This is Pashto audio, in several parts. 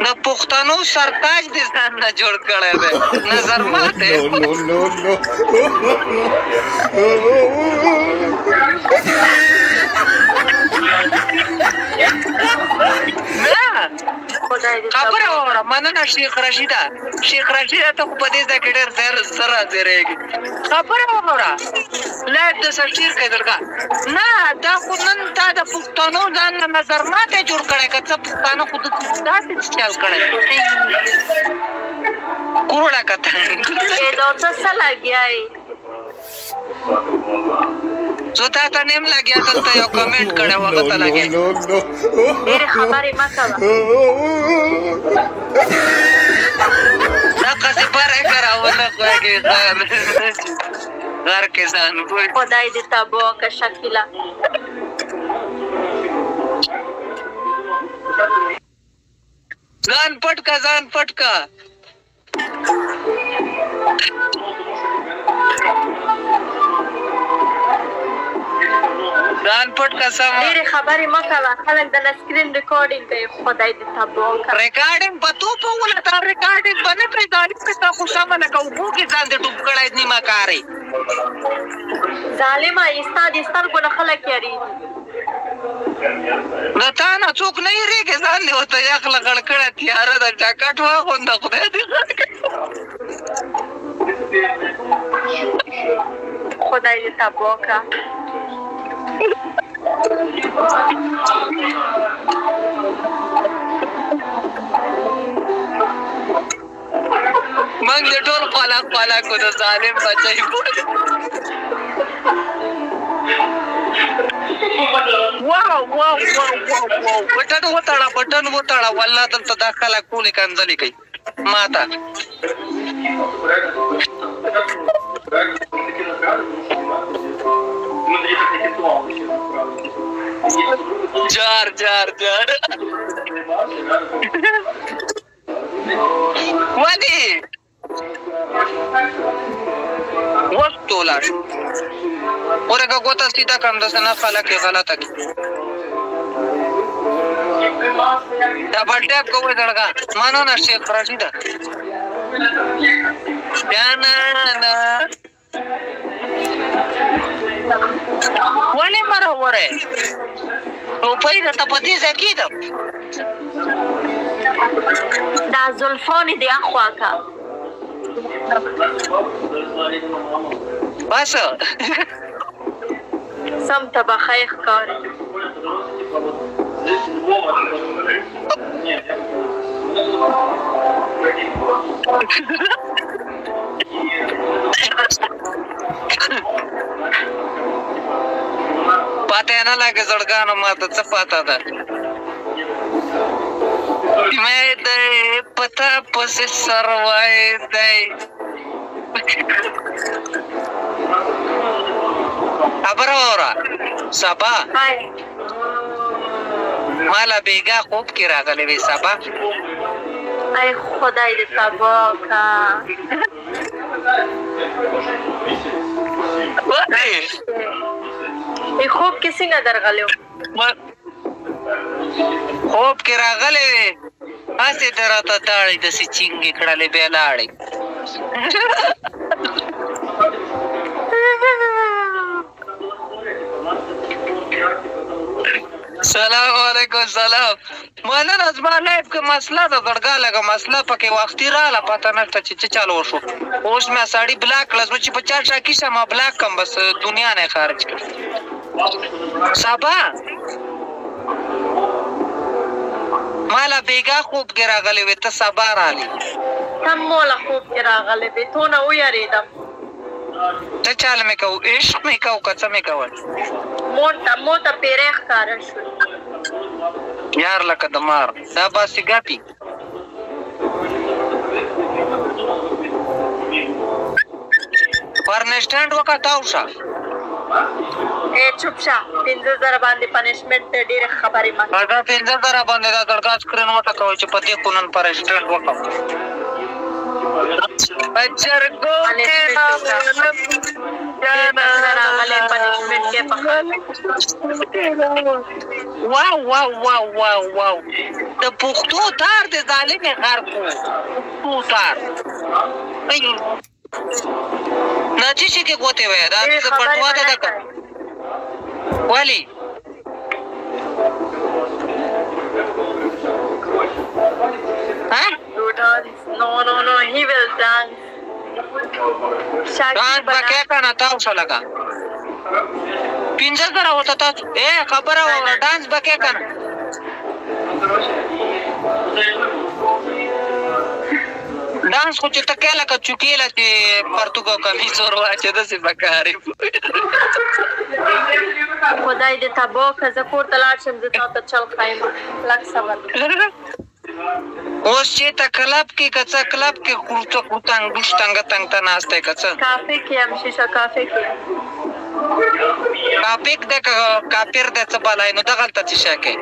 د پښتنو سرتاج دې ځان نه جوړ کړی دی نظر ماته خبره واوره مننه شیخ رشیده ته خو په دې ځای کې ډېر زر حاضرېږي خبره واوره لایف د سرشیر کوي درګه نه دا خو نن تا د پښتنو ځان نه نظر ماته جوړ کړی که څه پښتانه خو داسې چل کړی کوړه کته دا څه لګیا یې زه تا ته نیم لګیا دلته یو کمنټ کړی و هغه ته لګیا ډېرې خبرې مه کوه دقسې بری که راونه خوږې غر کې ځان پوه خدای دې تباه که شکیله ځان پټ که ځان پټ که سم ډېرې خبرې مه کوه خلک د سکرین ریکارډینګ کوي خدای دې تباه کړه ریکارډینګ به تو په وله تا ریکارډینګ به نه کړې ظالم که ستا خو سمه لکه اوبو کې ځان دې ډوب کړی نیمه کارې ظالمه ستا د سترګو نه خلک یارېږي د تا نه څوک نه یېرېږي ځان دې ورته یخ لغړ کړی تیاره ده جاکټ واغونده خدای دې خدای دې تباه کړه موږ دې ټول خلاق کړو د ظالم بچی واو بټن وتړه والله دلته دا خلک ټولې کنځلې کوي ما ته جار ولې وخت ولاړ ورګه ګوته سیده کړم داسې نه خلک یې غلطه کړي ډبل ټیپ کوئ دړګه مننه شیخ رشیده جانانه ولې مرهورې روپۍ درته په دې ځای کېدم دا زلفانې دې اخوا که بس سم تبخی ښکاري پته نه لګي زړګانو ماته څه پته ده مې دې پته پسې سروای دی خبره واوره سبا مالا بیګا خوب کې راغلی وې سبا ای خدای دې تباه کړه خوب کې څنګه درغلی خوب کې راغلی وې هسې د راته داړې داسې چینګې کړلې بیا لاړې سلام علیکم سلام مننه زما لایف کې مسله ده زړګا لږه مسله پکې وختي راله پته نشته چې څه چل وشو اوس مې سړي بلاک کړه زما چې په چا شاکي شم ما بلاک کړم بس دنیا نه خارج کړم سبا مالا بیګا خوب کې راغلی وې ته سبا رالې تم موله خوب کې راغلی وې تونه ویرېدم څه چال مې کوو عشق مې کوو که څه مې کول موته پیری ښکاره شول یار لکه د مار دا باسي ګپي پرنشټنټ وکړه شه چوپ شه 50,000 باندې پنشمنټ ته ډېرې خبرې مه دا 50,000 باندې دا زړګا سکرین وټکوئ چې په دې خو نن پرنشټنټ وکړم جرګو کې واو واو واو واو واو د پښتو تار د ظالم غر کو پښتو تار ناچی چې کې کوته وای دا د پټوا ته تک والی ها No, he will dance. Dance बके करना था उसे लगा पिंजर करा होता था खबर होगा डांस बके करना डांस को चित्त क्या लगा चुकी है कि परतु को कमी सोरवा चेदा से बकारी خدای دې تابو که زه کور ته لاړ شم زه تا ته چل خایم لږ صبر اوس چې ته کلب کې کڅه کلب کې کوڅه کوتنګ دوشتنګ تنګ ته ناشته کڅه کافي کې هم شیشه کافي کې کاپیک د کاپیر د څه بلای نو دغه ته شي کې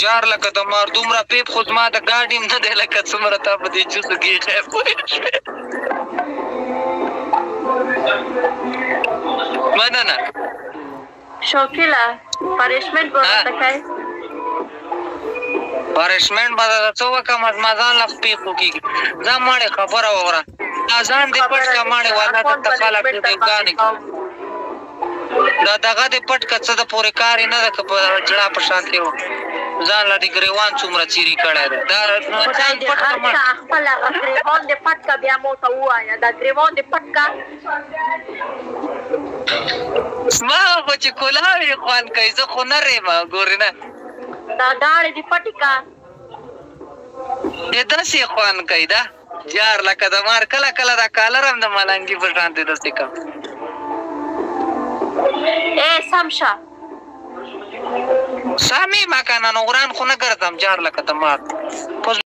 جار لکه د مار دومره پیپ خود ما د ګاډیم نه دی لکه څومره تا په دې جوسو کې خیر مننه شوکیلا پارشمنت ورته کوي پارشمنت به څه وکم از مازان لخ پیخو کېږي ځه ماړې خبره وره اذان دې پټ کا ماړې والا ته خلک دې ګانې دا دغه دې پټ کا څه د پورې کار نه ده که په جړه په شان کې ځان لا دې ګریوان څومره چیرې کړی دی دا خدای دې هر چا خپل ګریوان دې پټ کا بیا مو ته ووایه دا ګریوان دې پټ کا ما خو چې کولاوې خوان کوي زه خو نه رېمه ګورې نه دا داړې دې پټې کا دې داسې خوان کوي دا جار لکه د مار کله کله دا کالر هم د ملنګي په شان دې داسې کوم سم شه سامې ما کنه نو وران خو نه ګرځم جار لکه د مار